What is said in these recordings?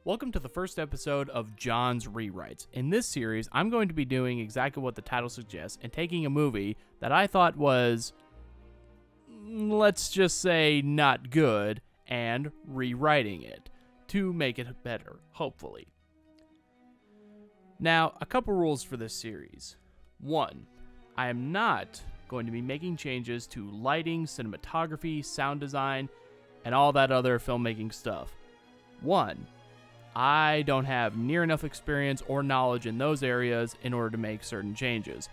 Welcome to the first episode of John's Rewrites. In this series, I'm going to be doing exactly what the title suggests and taking a movie that I thought was, let's just say, not good, and rewriting it to make it better, hopefully. Now, a couple rules for this series. 1. I am not going to be making changes to lighting, cinematography, sound design, and all that other filmmaking stuff. 1. I don't have near enough experience or knowledge in those areas in order to make certain changes.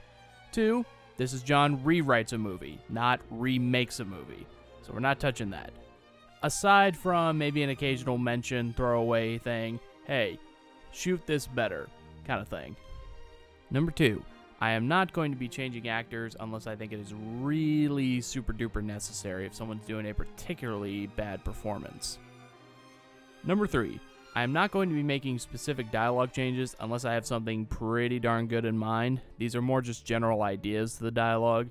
2, this is John rewrites a movie, not remakes a movie. So we're not touching that. Aside from maybe an occasional mention, throwaway thing, hey, shoot this better, kind of thing. Number 2, I am not going to be changing actors unless I think it is really super duper necessary if someone's doing a particularly bad performance. Number 3, I am not going to be making specific dialogue changes unless I have something pretty darn good in mind. These are more just general ideas to the dialogue.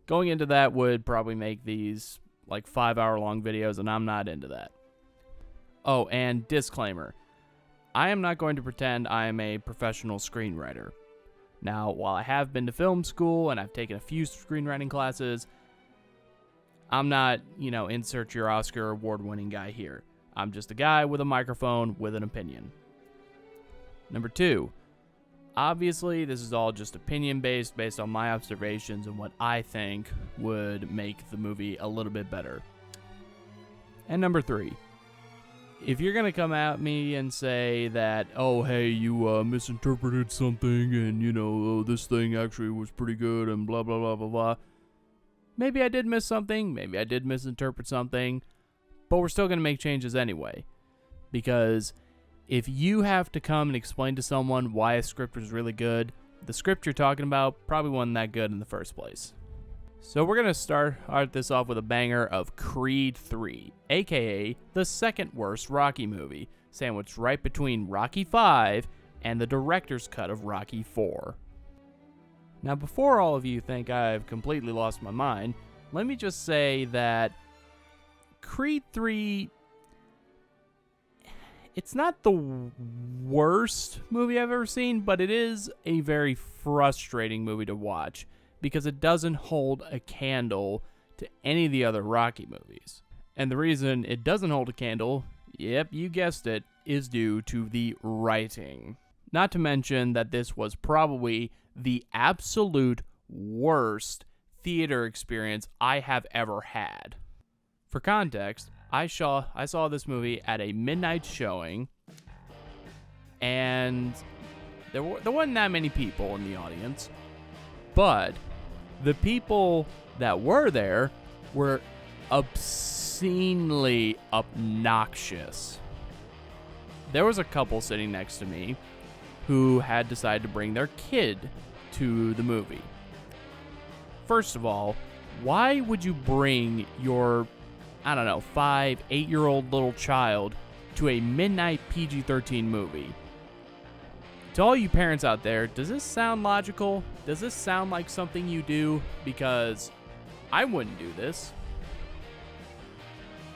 Going into that would probably make these like 5-hour-long videos, and I'm not into that. Oh, and disclaimer. I am not going to pretend I am a professional screenwriter. Now, while I have been to film school and I've taken a few screenwriting classes, I'm not, insert your Oscar award-winning guy here. I'm just a guy with a microphone with an opinion. Number 2, obviously this is all just opinion-based based on my observations and what I think would make the movie a little bit better. And number 3, if you're going to come at me and say that, oh, hey, you misinterpreted something and, this thing actually was pretty good and blah, blah, blah, blah, blah. Maybe I did miss something. Maybe I did misinterpret something. But we're still going to make changes anyway. Because if you have to come and explain to someone why a script was really good, the script you're talking about probably wasn't that good in the first place. So we're going to start this off with a banger of Creed 3, aka the second worst Rocky movie, sandwiched right between Rocky 5 and the director's cut of Rocky 4. Now before all of you think I've completely lost my mind, let me just say that Creed 3, it's not the worst movie I've ever seen, but it is a very frustrating movie to watch because it doesn't hold a candle to any of the other Rocky movies. And the reason it doesn't hold a candle, yep, you guessed it, is due to the writing. Not to mention that this was probably the absolute worst theater experience I have ever had. For context, I saw this movie at a midnight showing, and there wasn't that many people in the audience, but the people that were there were obscenely obnoxious. There was a couple sitting next to me who had decided to bring their kid to the movie. First of all, why would you bring your 5, 8-year-old little child to a midnight PG-13 movie? To all you parents out there, does this sound logical? Does this sound like something you do? Because I wouldn't do this.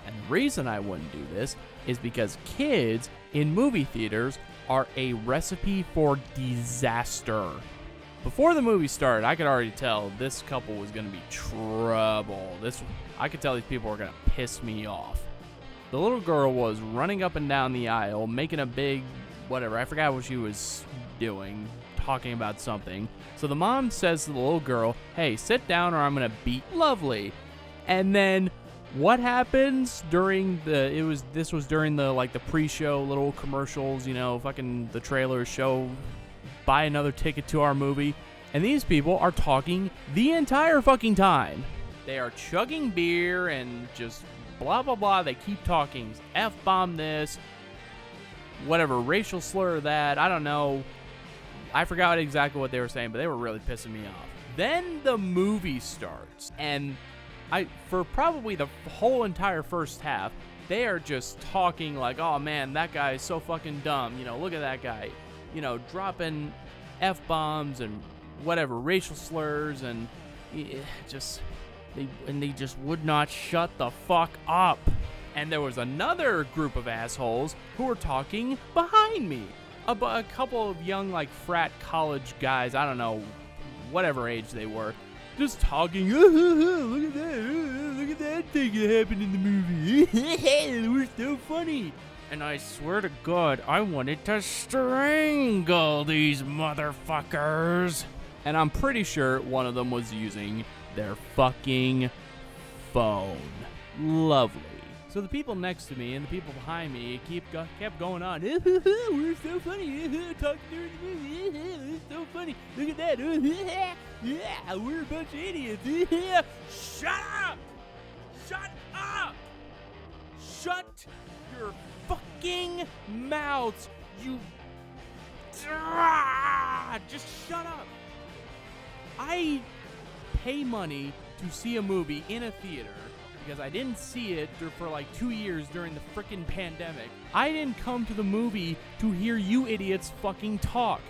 And the reason I wouldn't do this is because kids in movie theaters are a recipe for disaster. Before the movie started, I could already tell this couple was going to be trouble. I could tell these people were going to piss me off. The little girl was running up and down the aisle, making a big whatever. I forgot what she was doing, talking about something. So the mom says to the little girl, hey, sit down or I'm going to beat Lovely. And then what happens during this was during the pre-show little commercials, fucking the trailers show buy another ticket to our movie, and these people are talking the entire fucking time. They are chugging beer and just blah blah blah. They keep talking, F-bomb this, whatever, racial slur that, I don't know. I forgot exactly what they were saying, but they were really pissing me off. Then the movie starts, and for probably the whole entire first half, they are just talking like, oh man, that guy is so fucking dumb, look at that guy. Dropping F-bombs and whatever, racial slurs, and they just would not shut the fuck up. And there was another group of assholes who were talking behind me. A couple of young, like, frat college guys, I don't know, whatever age they were, just talking, look at that thing that happened in the movie. It was so funny. And I swear to God, I wanted to strangle these motherfuckers. And I'm pretty sure one of them was using their fucking phone. Lovely. So the people next to me and the people behind me kept going on. We're so funny. Talking during the movie. It's so funny. Look at that. Yeah, we're a bunch of idiots. Shut up! Shut up! Shut your fucking mouths, you... Just shut up. I pay money to see a movie in a theater because I didn't see it for like 2 years during the frickin' pandemic. I didn't come to the movie to hear you idiots fucking talk.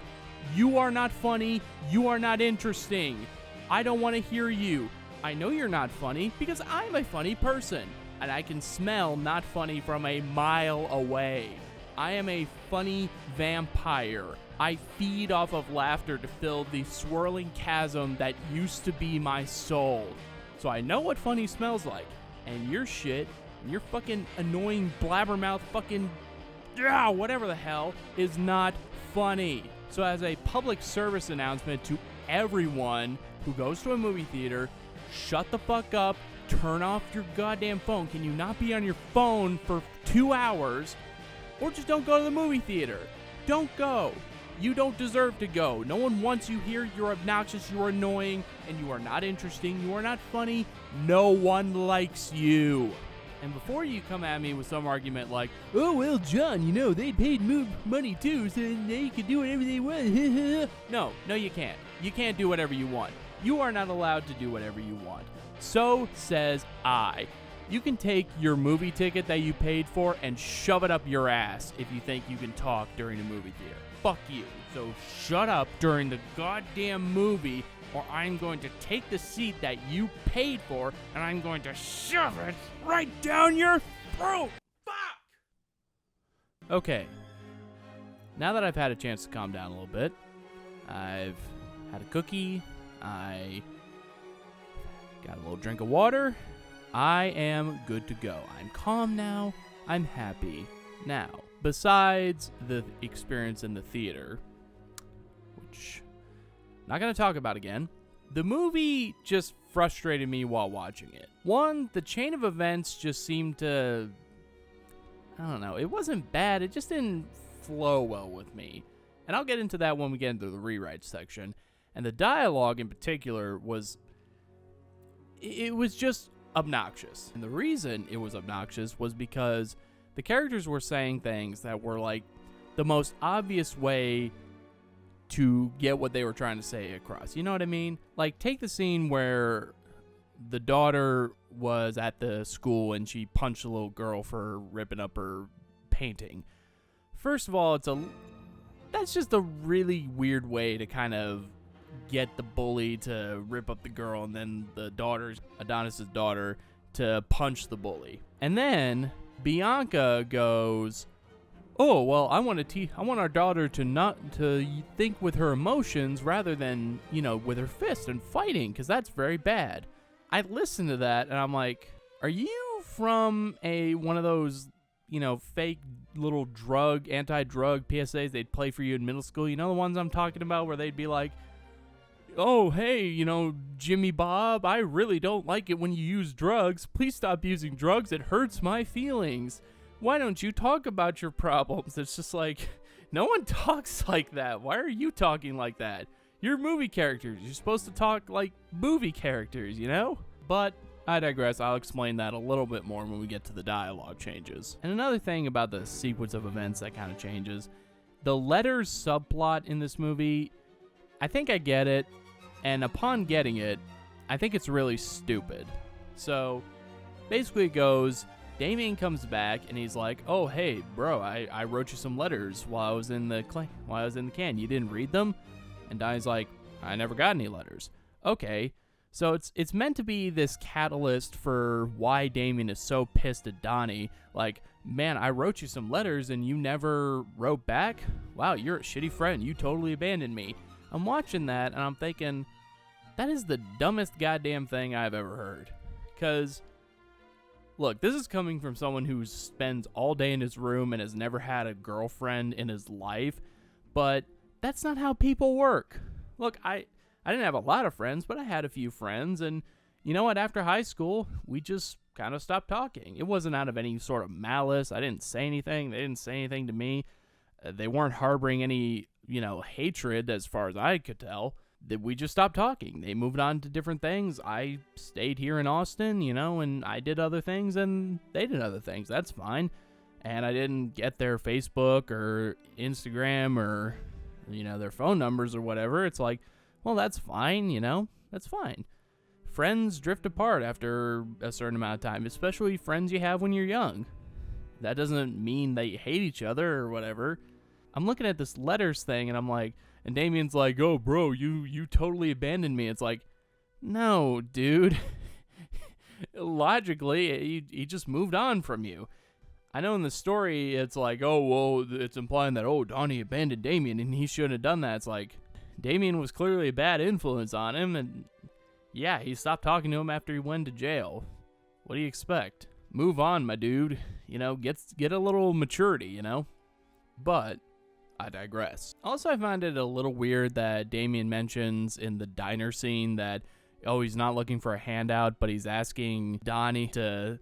You are not funny. You are not interesting. I don't want to hear you. I know you're not funny because I'm a funny person, and I can smell not funny from a mile away. I am a funny vampire. I feed off of laughter to fill the swirling chasm that used to be my soul. So I know what funny smells like. And your shit, and your fucking annoying blabbermouth fucking whatever the hell is not funny. So as a public service announcement to everyone who goes to a movie theater, shut the fuck up, turn off your goddamn phone. Can you not be on your phone for 2 hours? Or just don't go to the movie theater. Don't go. You don't deserve to go. No one wants you here. You're obnoxious, you're annoying, and you are not interesting. You are not funny. No one likes you. And before you come at me with some argument like, oh, well, John, you know, they paid money too, so they could do whatever they want. No, you can't. You can't do whatever you want. You are not allowed to do whatever you want. So says I. You can take your movie ticket that you paid for and shove it up your ass if you think you can talk during a movie theater. Fuck you. So shut up during the goddamn movie, or I'm going to take the seat that you paid for and I'm going to shove it right down your throat. Fuck! Okay. Now that I've had a chance to calm down a little bit, I've had a cookie, I got a little drink of water, I am good to go. I'm calm now. I'm happy. Now, besides the experience in the theater, which I'm not going to talk about again, the movie just frustrated me while watching it. One, the chain of events just seemed to, I don't know, it wasn't bad. It just didn't flow well with me. And I'll get into that when we get into the rewrite section. And the dialogue in particular was, it was just obnoxious. And the reason it was obnoxious was because the characters were saying things that were like the most obvious way to get what they were trying to say across. You know what I mean? Like, take the scene where the daughter was at the school and she punched a little girl for ripping up her painting. First of all, that's just a really weird way to kind of get the bully to rip up the girl, and then the Adonis's daughter, to punch the bully. And then Bianca goes, oh, well, I want our daughter to think with her emotions rather than, with her fist and fighting, because that's very bad. I listened to that and I'm like, are you from one of those, fake little anti-drug PSAs they'd play for you in middle school? You know the ones I'm talking about, where they'd be like, oh, hey, Jimmy Bob, I really don't like it when you use drugs. Please stop using drugs. It hurts my feelings. Why don't you talk about your problems? It's just like, no one talks like that. Why are you talking like that? You're movie characters. You're supposed to talk like movie characters, But I digress. I'll explain that a little bit more when we get to the dialogue changes. And another thing about the sequence of events that kind of changes, the letters subplot in this movie, I think I get it. And upon getting it, I think it's really stupid. So basically it goes, Damien comes back and he's like, oh, hey, bro, I wrote you some letters while I was in the can. You didn't read them? And Donnie's like, I never got any letters. Okay, So it's meant to be this catalyst for why Damien is so pissed at Donnie. Like, man, I wrote you some letters and you never wrote back? Wow, you're a shitty friend. You totally abandoned me. I'm watching that and I'm thinking, that is the dumbest goddamn thing I've ever heard. Because, look, this is coming from someone who spends all day in his room and has never had a girlfriend in his life. But that's not how people work. Look, I didn't have a lot of friends, but I had a few friends. And you know what? After high school, we just kind of stopped talking. It wasn't out of any sort of malice. I didn't say anything. They didn't say anything to me. They weren't harboring any, hatred as far as I could tell. That we just stopped talking. They moved on to different things. I stayed here in Austin, and I did other things and they did other things. That's fine. And I didn't get their Facebook or Instagram or, their phone numbers or whatever. It's like, well, that's fine, that's fine. Friends drift apart after a certain amount of time, especially friends you have when you're young. That doesn't mean they hate each other or whatever. I'm looking at this letters thing and I'm like, and Damien's like, oh, bro, you totally abandoned me. It's like, no, dude. Logically, he just moved on from you. I know in the story, it's like, oh, well, it's implying that, Donnie abandoned Damien and he shouldn't have done that. It's like, Damien was clearly a bad influence on him, and yeah, he stopped talking to him after he went to jail. What do you expect? Move on, my dude. Get a little maturity, But I digress. Also, I find it a little weird that Damien mentions in the diner scene that, he's not looking for a handout, but he's asking Donnie to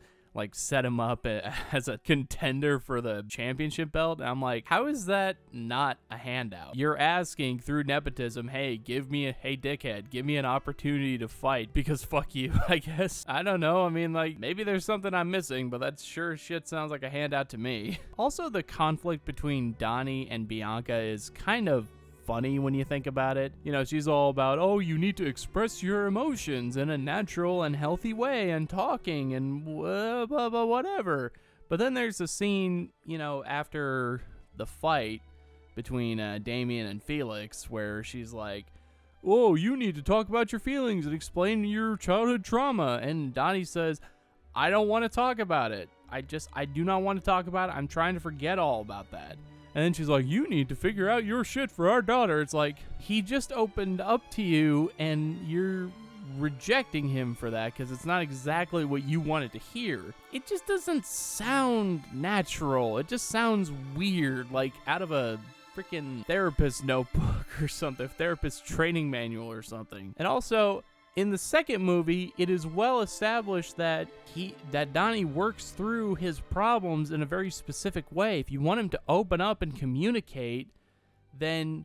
set him up as a contender for the championship belt. And I'm like, how is that not a handout? You're asking through nepotism, hey, dickhead, give me an opportunity to fight because fuck you, I guess. I don't know. I mean, maybe there's something I'm missing, but that sure shit sounds like a handout to me. Also, the conflict between Donnie and Bianca is kind of funny when you think about it. She's all about, you need to express your emotions in a natural and healthy way and talking and blah, blah, blah, whatever. But then there's a scene, after the fight between Damien and Felix where she's like, you need to talk about your feelings and explain your childhood trauma. And Donnie says, I don't want to talk about it. I do not want to talk about it. I'm trying to forget all about that. And then she's like, you need to figure out your shit for our daughter. It's like, he just opened up to you and you're rejecting him for that because it's not exactly what you wanted to hear. It just doesn't sound natural. It just sounds weird, like out of a freaking therapist notebook or something, therapist training manual or something. And also, in the second movie, it is well established that Donnie works through his problems in a very specific way. If you want him to open up and communicate, then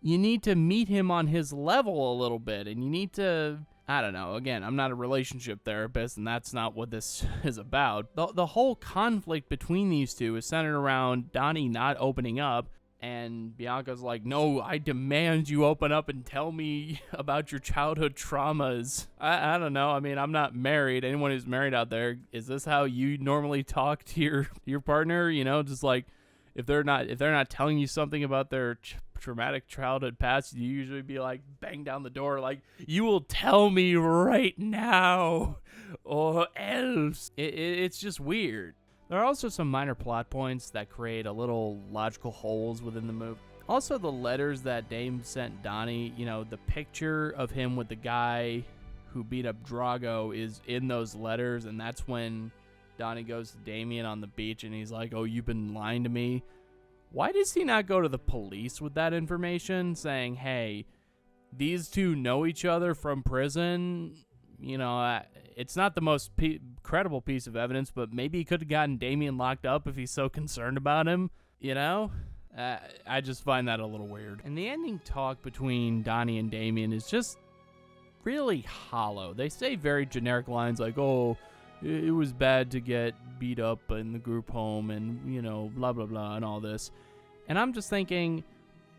you need to meet him on his level a little bit, and you need to, I don't know, again, I'm not a relationship therapist, and that's not what this is about. The whole conflict between these two is centered around Donnie not opening up, and Bianca's like, no, I demand you open up and tell me about your childhood traumas. I don't know. I mean, I'm not married. Anyone who's married out there, is this how you normally talk to your partner? Just like if they're not telling you something about their traumatic childhood past, you usually be like, bang down the door, like, you will tell me right now or else. It's just weird. There are also some minor plot points that create a little logical holes within the movie. Also, the letters that Dame sent Donnie, the picture of him with the guy who beat up Drago is in those letters, and that's when Donnie goes to Damien on the beach and he's like, you've been lying to me. Why does he not go to the police with that information, saying, hey, these two know each other from prison? It's not the most credible piece of evidence, but maybe he could have gotten Damien locked up if he's so concerned about him, I just find that a little weird. And the ending talk between Donnie and Damien is just really hollow. They say very generic lines like, it was bad to get beat up in the group home and, blah, blah, blah, and all this. And I'm just thinking,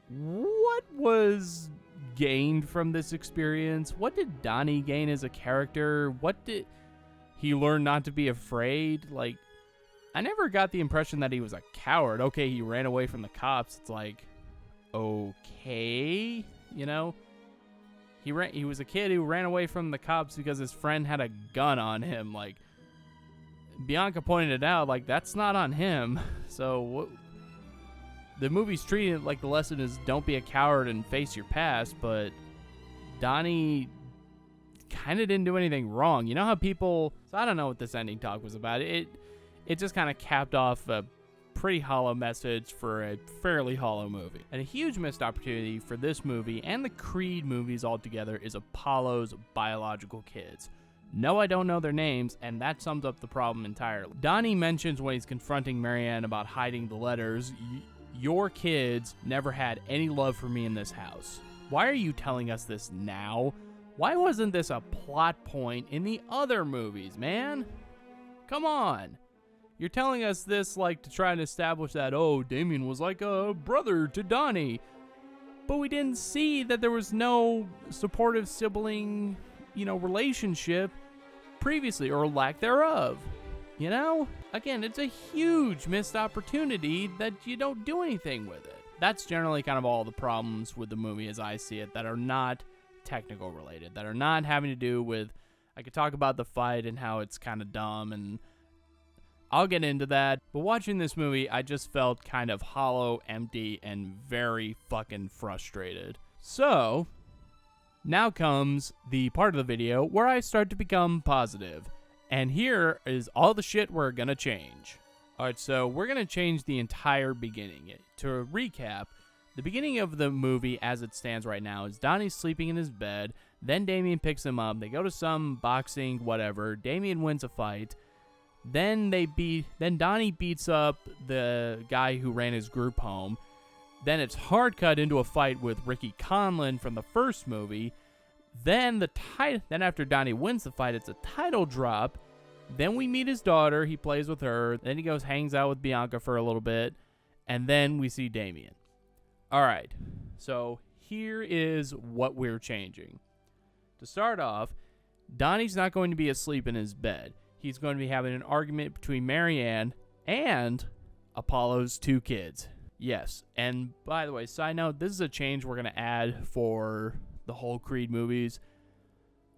what was gained from this experience? What did Donnie gain as a character? What did he learn not to be afraid? Like, I never got the impression that he was a coward. Okay, he ran away from the cops. It's like, okay, He was a kid who ran away from the cops because his friend had a gun on him. Like, Bianca pointed it out, like, that's not on him. So the movie's treating it like the lesson is don't be a coward and face your past, but Donnie kind of didn't do anything wrong. You know how people... So I don't know what this ending talk was about. It just kind of capped off a pretty hollow message for a fairly hollow movie. And a huge missed opportunity for this movie and the Creed movies altogether is Apollo's biological kids. No, I don't know their names, and that sums up the problem entirely. Donnie mentions when he's confronting Marianne about hiding the letters, your kids never had any love for me in this house. Why are you telling us this now? Why wasn't this a plot point in the other movies, man? Come on. You're telling us this like to try and establish that, oh, Damien was like a brother to Donnie. But we didn't see that there was no supportive sibling, relationship previously, or lack thereof. Again, it's a huge missed opportunity that you don't do anything with it. That's generally kind of all the problems with the movie as I see it that are not technical related, that are not having to do with, I could talk about the fight and how it's kind of dumb, and I'll get into that. But watching this movie, I just felt kind of hollow, empty, and very fucking frustrated. So, now comes the part of the video where I start to become positive. And here is all the shit we're gonna change. Alright, so we're gonna change the entire beginning. To recap, the beginning of the movie as it stands right now is Donnie's sleeping in his bed, then Damien picks him up, they go to some boxing, whatever, Damien wins a fight, then Donnie beats up the guy who ran his group home, then it's hard cut into a fight with Ricky Conlon from the first movie, then after Donnie wins the fight, it's a title drop. Then we meet his daughter. He plays with her. Then he goes, hangs out with Bianca for a little bit. And then we see Damien. All right. So here is what we're changing. To start off, Donnie's not going to be asleep in his bed. He's going to be having an argument between Marianne and Apollo's 2 kids. Yes. And by the way, side note, this is a change we're going to add for the whole Creed movies.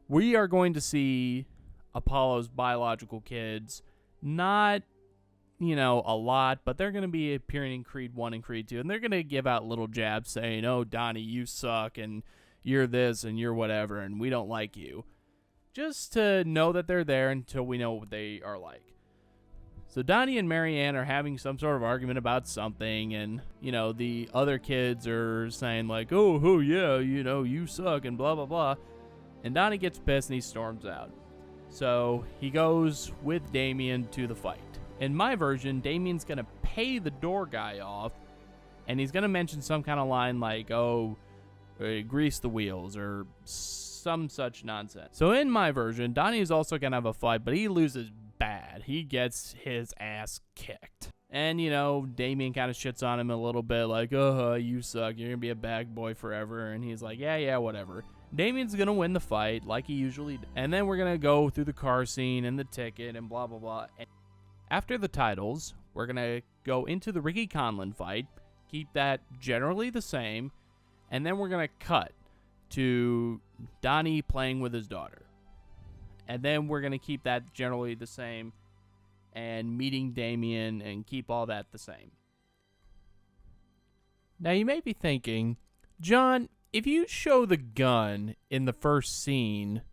We are going to see Apollo's biological kids, not, a lot, but they're going to be appearing in Creed 1 and Creed 2, and they're going to give out little jabs saying, oh, Donnie, you suck, and you're this, and you're whatever, and we don't like you. Just to know that they're there until we know what they are like. So Donnie and Marianne are having some sort of argument about something, and, the other kids are saying like, oh yeah, you suck, and blah, blah, blah. And Donnie gets pissed and he storms out. So he goes with Damien to the fight. In my version, Damien's going to pay the door guy off, and he's going to mention some kind of line like, oh, grease the wheels, or some such nonsense. So in my version, Donnie is also going to have a fight, but he loses bad. He gets his ass kicked. And, Damien kind of shits on him a little bit, like, you suck, you're going to be a bag boy forever. And he's like, yeah, whatever. Damien's going to win the fight, like he usually does. And then we're going to go through the car scene and the ticket and blah, blah, blah. And after the titles, we're going to go into the Ricky Conlon fight, keep that generally the same, and then we're going to cut to Donnie playing with his daughter. And then we're going to keep that generally the same and meeting Damien and keep all that the same. Now you may be thinking, John, if you show the gun in the first scene,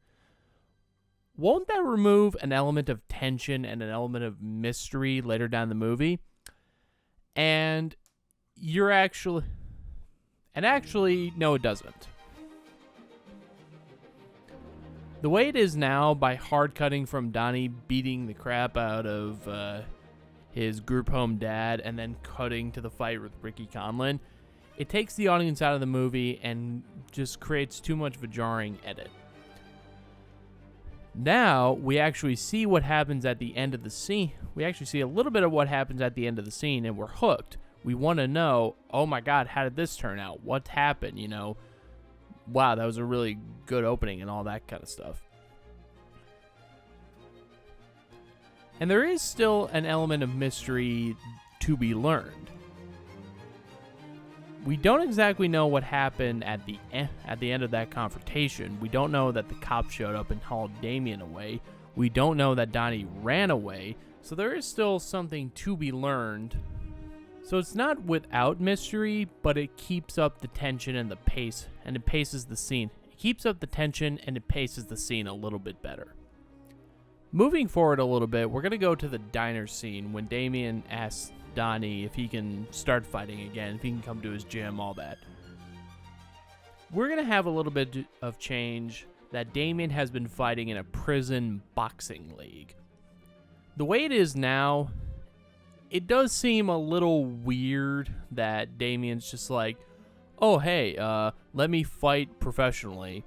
won't that remove an element of tension and an element of mystery later down the movie? And actually, no, it doesn't. The way it is now, by hard cutting from Donnie beating the crap out of his group home dad and then cutting to the fight with Ricky Conlon, it takes the audience out of the movie and just creates too much of a jarring edit. Now, we actually see what happens at the end of the scene. We actually see a little bit of what happens at the end of the scene, and we're hooked. We want to know, oh my God, how did this turn out? What happened, Wow, that was a really good opening and all that kind of stuff. And there is still an element of mystery to be learned. We don't exactly know what happened at the end of that confrontation. We don't know that the cops showed up and hauled Damien away. We don't know that Donnie ran away. So there is still something to be learned. So it's not without mystery, but it keeps up the tension and the pace, and it paces the scene. It keeps up the tension and it paces the scene a little bit better. Moving forward a little bit, we're going to go to the diner scene when Damien asks Donnie if he can start fighting again, if he can come to his gym, all that. We're going to have a little bit of change that Damien has been fighting in a prison boxing league. The way it is now, it does seem a little weird that Damien's just like, oh, hey, let me fight professionally.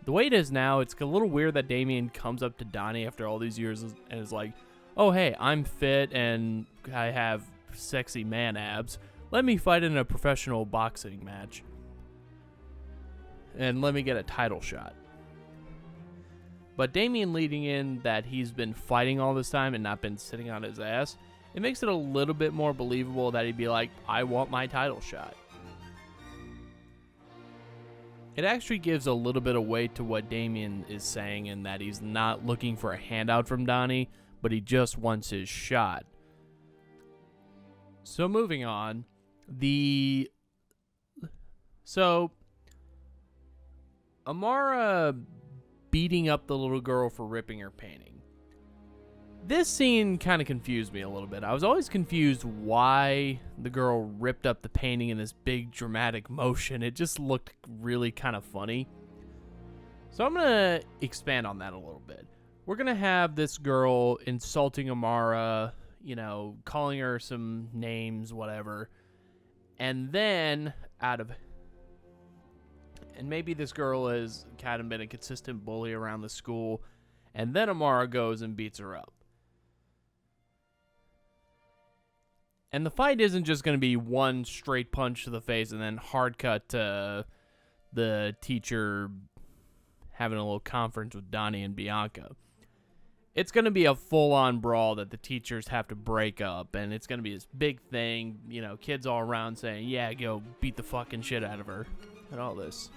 The way it is now, it's a little weird that Damien comes up to Donnie after all these years and is like, oh, hey, I'm fit and I have sexy man abs. Let me fight in a professional boxing match. And let me get a title shot. But Damien leading in that he's been fighting all this time and not been sitting on his ass, it makes it a little bit more believable that he'd be like, I want my title shot. It actually gives a little bit of weight to what Damien is saying in that he's not looking for a handout from Donnie, but he just wants his shot. So moving on, Amara beating up the little girl for ripping her painting. This scene kind of confused me a little bit. I was always confused why the girl ripped up the painting in this big dramatic motion. It just looked really kind of funny. So I'm going to expand on that a little bit. We're going to have this girl insulting Amara, calling her some names, whatever. And then and maybe this girl has kind of been a consistent bully around the school. And then Amara goes and beats her up. And the fight isn't just going to be one straight punch to the face and then hard cut to the teacher having a little conference with Donnie and Bianca. It's going to be a full-on brawl that the teachers have to break up, and it's going to be this big thing, kids all around saying, yeah, go beat the fucking shit out of her, and all this.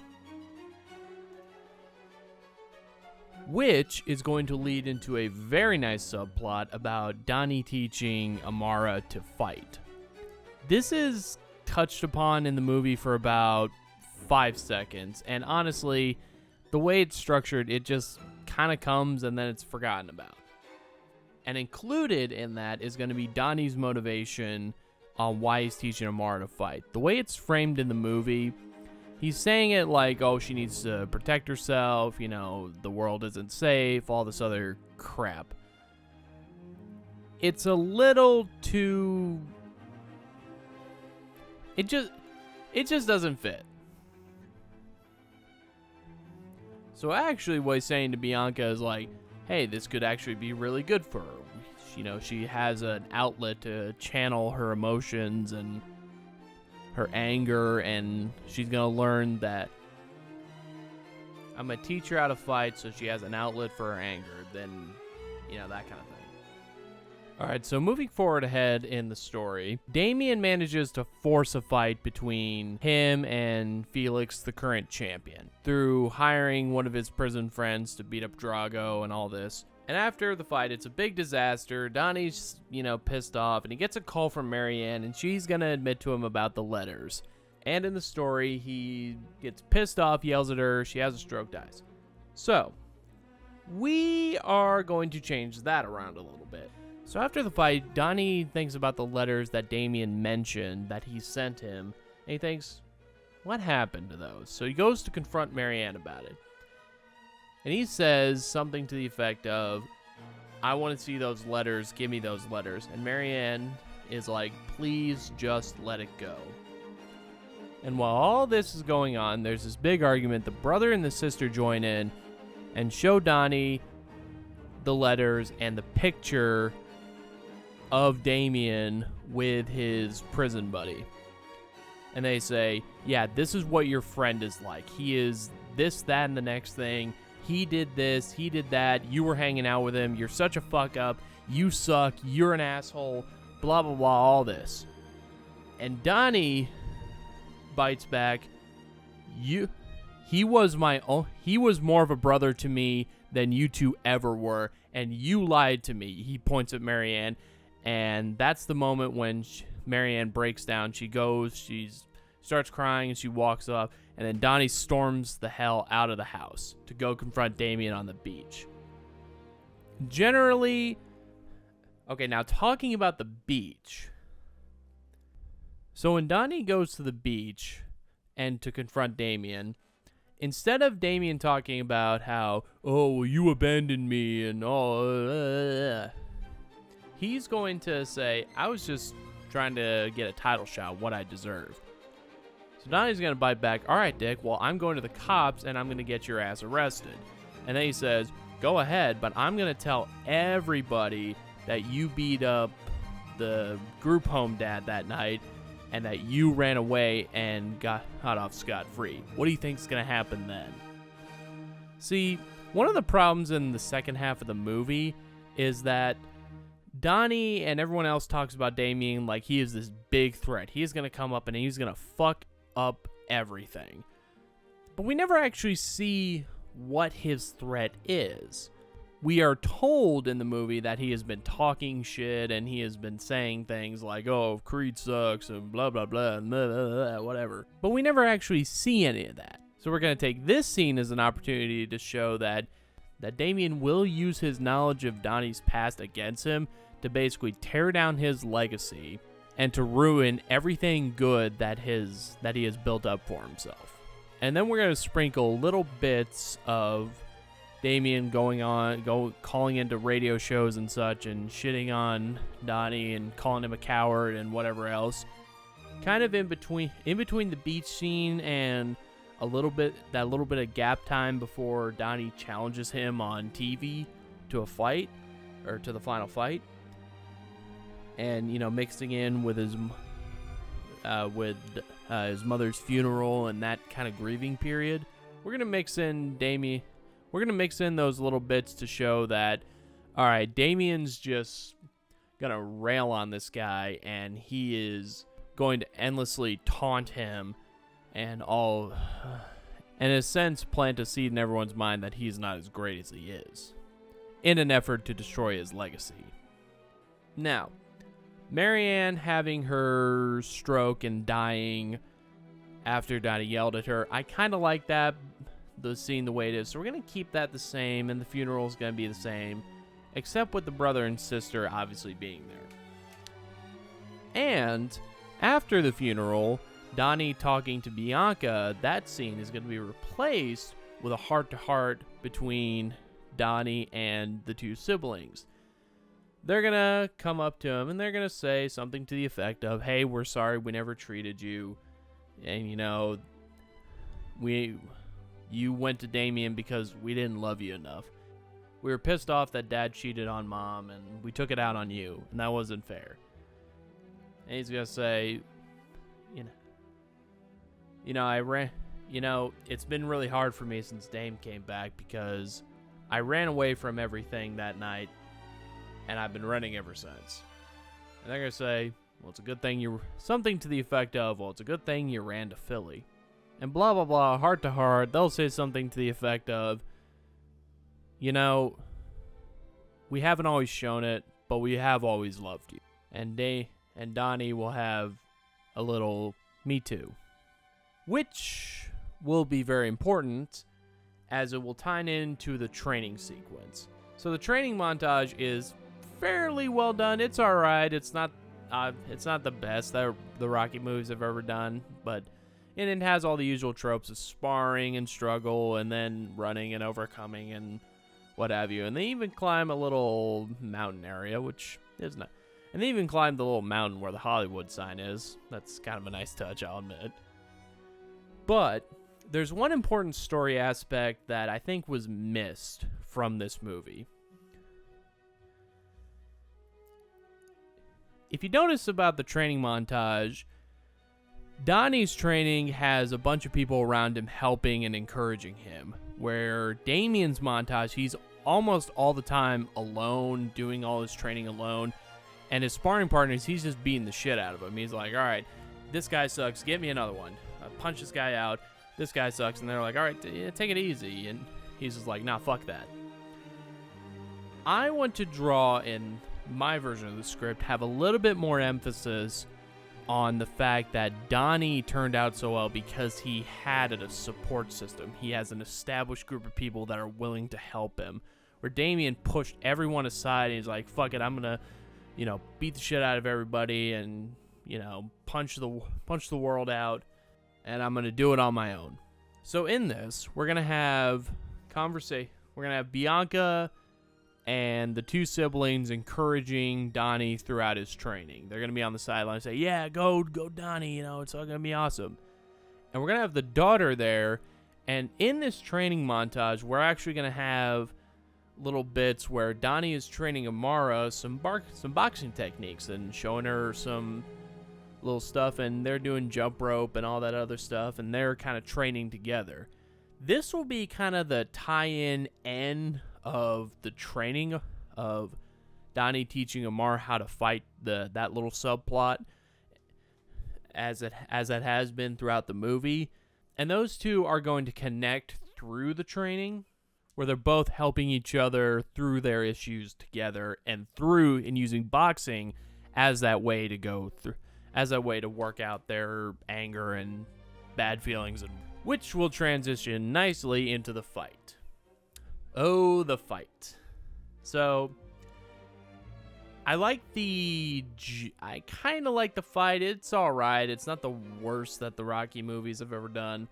Which is going to lead into a very nice subplot about Donnie teaching Amara to fight. This is touched upon in the movie for about 5 seconds, and honestly, the way it's structured, it just kind of comes and then it's forgotten about. And included in that is going to be Donnie's motivation on why he's teaching Amara to fight. The way it's framed in the movie, he's saying it like, oh, she needs to protect herself, the world isn't safe, all this other crap. It's a little too... It just doesn't fit. So actually what he's saying to Bianca is like, hey, this could actually be really good for her. She has an outlet to channel her emotions and her anger, and she's going to learn that I'm going to teach her how to fight so she has an outlet for her anger. Then, that kind of thing. Alright, so moving forward ahead in the story, Damien manages to force a fight between him and Felix, the current champion, through hiring one of his prison friends to beat up Drago and all this. And after the fight, it's a big disaster. Donnie's, pissed off, and he gets a call from Marianne, and she's going to admit to him about the letters. And in the story, he gets pissed off, yells at her, she has a stroke, dies. So, we are going to change that around a little bit. So after the fight, Donnie thinks about the letters that Damien mentioned that he sent him, and he thinks, what happened to those? So he goes to confront Marianne about it. And he says something to the effect of, I want to see those letters, give me those letters. And Marianne is like, please just let it go. And while all this is going on, there's this big argument. The brother and the sister join in and show Donnie the letters and the picture of Damien with his prison buddy. And they say, yeah, this is what your friend is like. He is this, that, and the next thing. He did this, he did that. You were hanging out with him. You're such a fuck up. You suck. You're an asshole. Blah, blah, blah, all this. And Donnie bites back, he was more of a brother to me than you two ever were, and you lied to me. He points at Marianne, and that's the moment when Marianne breaks down. She starts crying, and she walks off, and then Donnie storms the hell out of the house to go confront Damien on the beach. Generally, okay, now talking about the beach. So when Donnie goes to the beach and to confront Damien, instead of Damien talking about how, oh, well, you abandoned me and all, he's going to say, I was just trying to get a title shot, what I deserve. So Donnie's going to bite back, all right, Dick, well, I'm going to the cops and I'm going to get your ass arrested. And then he says, go ahead, but I'm going to tell everybody that you beat up the group home dad that night and that you ran away and got off scot-free. What do you think's going to happen then? See, one of the problems in the second half of the movie is that Donnie and everyone else talks about Damien like he is this big threat. He is going to come up and he's going to fuck up everything. But we never actually see what his threat is. We are told in the movie that he has been talking shit and he has been saying things like, oh, Creed sucks and blah, blah, blah, and blah, blah, blah, whatever. But we never actually see any of that. So we're going to take this scene as an opportunity to show that Damien will use his knowledge of Donnie's past against him to basically tear down his legacy and to ruin everything good that he has built up for himself. And then we're going to sprinkle little bits of Damien calling into radio shows and such and shitting on Donnie and calling him a coward and whatever else. Kind of in between the beach scene and a little bit of gap time before Donnie challenges him on TV to a fight or to the final fight. And, you know, mixing in with his mother's funeral and that kind of grieving period. We're going to mix in those little bits to show that, all right, Damien's just going to rail on this guy and he is going to endlessly taunt him and in a sense, plant a seed in everyone's mind that he's not as great as he is in an effort to destroy his legacy. Now, Marianne having her stroke and dying after Donnie yelled at her, I kind of like that, the scene the way it is. So we're going to keep that the same, and the funeral is going to be the same, except with the brother and sister obviously being there. And after the funeral, Donnie talking to Bianca, that scene is going to be replaced with a heart-to-heart between Donnie and the two siblings. They're going to come up to him and they're going to say something to the effect of, hey, we're sorry we never treated you. And, you know, you went to Damien because we didn't love you enough. We were pissed off that Dad cheated on Mom and we took it out on you. And that wasn't fair. And he's going to say, it's been really hard for me since Dame came back because I ran away from everything that night. And I've been running ever since. And they're going to say, well, it's a good thing something to the effect of, well, it's a good thing you ran to Philly. And blah, blah, blah, heart to heart, they'll say something to the effect of, we haven't always shown it, but we have always loved you. And Donnie will have a little me too. Which will be very important as it will tie into the training sequence. So the training montage is fairly well done. It's all right. It's not the best that the Rocky movies have ever done, but it has all the usual tropes of sparring and struggle and then running and overcoming and what have you. And they even climb a little mountain area, which is not. And they even climb the little mountain where the Hollywood sign is. That's kind of a nice touch, I'll admit. But there's one important story aspect that I think was missed from this movie. If you notice about the training montage, Donnie's training has a bunch of people around him helping and encouraging him. Where Damien's montage, he's almost all the time alone, doing all his training alone. And his sparring partners, he's just beating the shit out of him. He's like, all right, this guy sucks. Get me another one. I punch this guy out. This guy sucks. And they're like, all right, take it easy. And he's just like, nah, fuck that. I want to draw in my version of the script, have a little bit more emphasis on the fact that Donnie turned out so well because he had a support system. He has an established group of people that are willing to help him. Where Damien pushed everyone aside and he's like, fuck it, I'm gonna, beat the shit out of everybody and, punch the world out, and I'm gonna do it on my own. So in this, we're gonna have Bianca and the two siblings encouraging Donnie throughout his training. They're going to be on the sideline and say, yeah, go Donnie, it's all going to be awesome. And we're going to have the daughter there, and in this training montage, we're actually going to have little bits where Donnie is training Amara some boxing techniques and showing her some little stuff, and they're doing jump rope and all that other stuff, and they're kind of training together. This will be kind of the tie-in end of the training of Donnie teaching Amar how to fight that little subplot as it has been throughout the movie. And those two are going to connect through the training, where they're both helping each other through their issues together and using boxing as that way to work out their anger and bad feelings, and which will transition nicely into the fight. Oh, the fight. So, I kind of like the fight. It's alright. It's not the worst that the Rocky movies have ever done.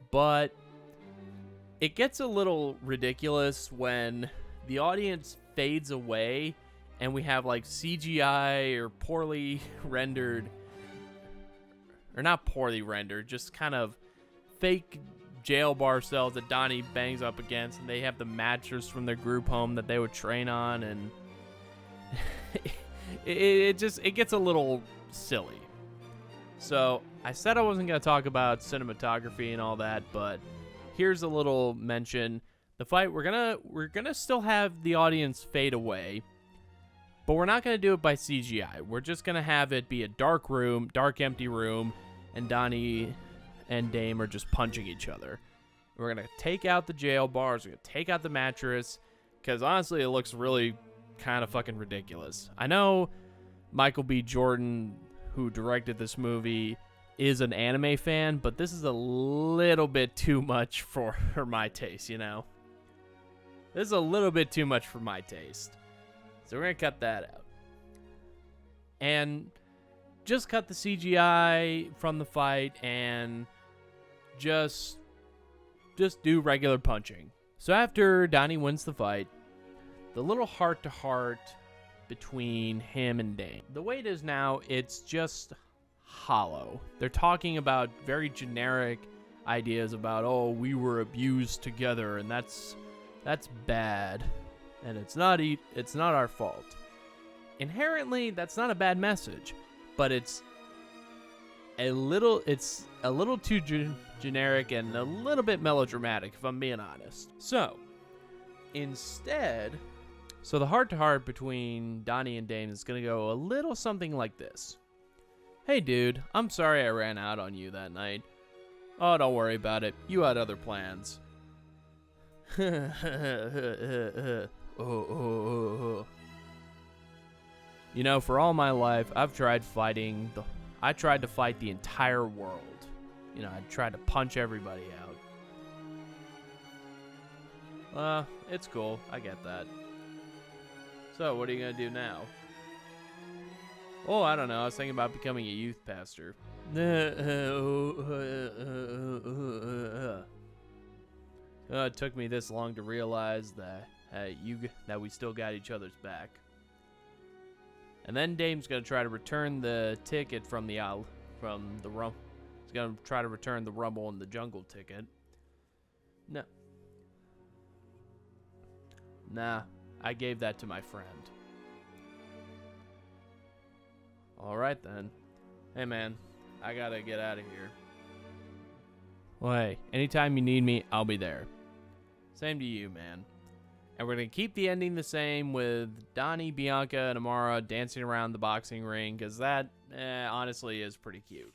But it gets a little ridiculous when the audience fades away and we have like CGI or poorly rendered, or not poorly rendered, just kind of fake jail bar cells that Donnie bangs up against, and they have the mattress from their group home that they would train on, and it gets a little silly. So I said I wasn't going to talk about cinematography and all that, but here's a little mention. The fight, we're gonna still have the audience fade away, but we're not gonna do it by CGI. We're just gonna have it be a dark empty room, and Donnie and Dame are just punching each other. We're going to take out the jail bars. We're going to take out the mattress, because honestly, it looks really kind of fucking ridiculous. I know Michael B. Jordan, who directed this movie, is an anime fan, but this is a little bit too much for my taste, This is a little bit too much for my taste. So we're going to cut that out. And just cut the CGI from the fight and just do regular punching. So after Donnie wins the fight, the little heart-to-heart between him and Dame. The way it is now, it's just hollow. They're talking about very generic ideas about, oh, we were abused together, and that's bad, and it's not our fault. Inherently, that's not a bad message, but it's a little too generic and a little bit melodramatic, if I'm being honest. So, instead, the heart-to-heart between Donnie and Dame is going to go a little something like this. Hey, dude, I'm sorry I ran out on you that night. Oh, don't worry about it. You had other plans. For all my life, I tried to fight the entire world. I tried to punch everybody out. It's cool. I get that. So, what are you going to do now? Oh, I don't know. I was thinking about becoming a youth pastor. It took me this long to realize that we still got each other's back. And then Dame's gonna try to return the ticket from the Rumble. He's gonna try to return the Rumble in the Jungle ticket. No. Nah, I gave that to my friend. Alright then. Hey man, I gotta get out of here. Well, hey, anytime you need me, I'll be there. Same to you, man. And we're going to keep the ending the same with Donnie, Bianca, and Amara dancing around the boxing ring, because that, honestly, is pretty cute.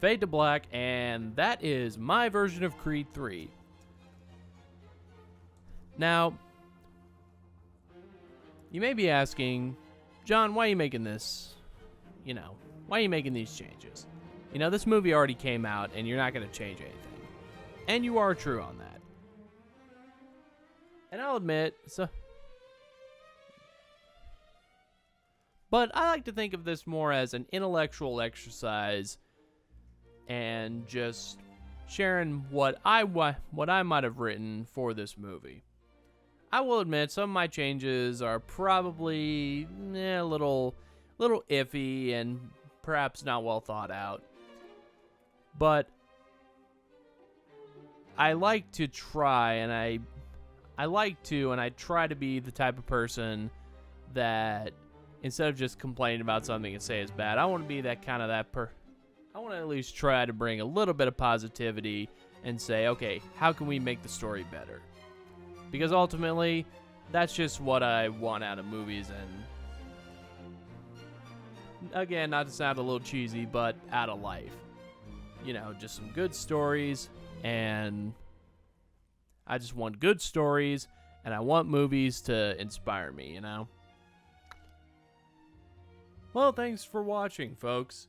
Fade to Black, and that is my version of Creed 3. Now, you may be asking, John, why are you making this? Why are you making these changes? This movie already came out, and you're not going to change anything. And you are true on that. And I'll admit, but I like to think of this more as an intellectual exercise and just sharing what I might have written for this movie. I will admit some of my changes are probably a little iffy and perhaps not well thought out. But I like to try, and I try to be the type of person that instead of just complaining about something and say it's bad, I want to be I want to at least try to bring a little bit of positivity and say, okay, how can we make the story better? Because ultimately, that's just what I want out of movies, and again, not to sound a little cheesy, but out of life. Just some good stories, and I just want good stories, and I want movies to inspire me, Well, thanks for watching, folks.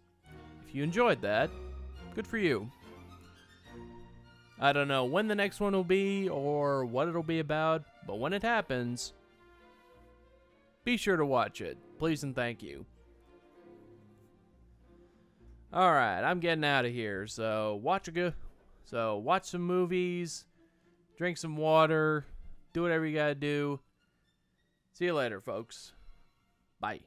If you enjoyed that, good for you. I don't know when the next one will be or what it'll be about, but when it happens, be sure to watch it. Please and thank you. Alright, I'm getting out of here, so watch some movies, drink some water, do whatever you gotta do. See you later, folks. Bye.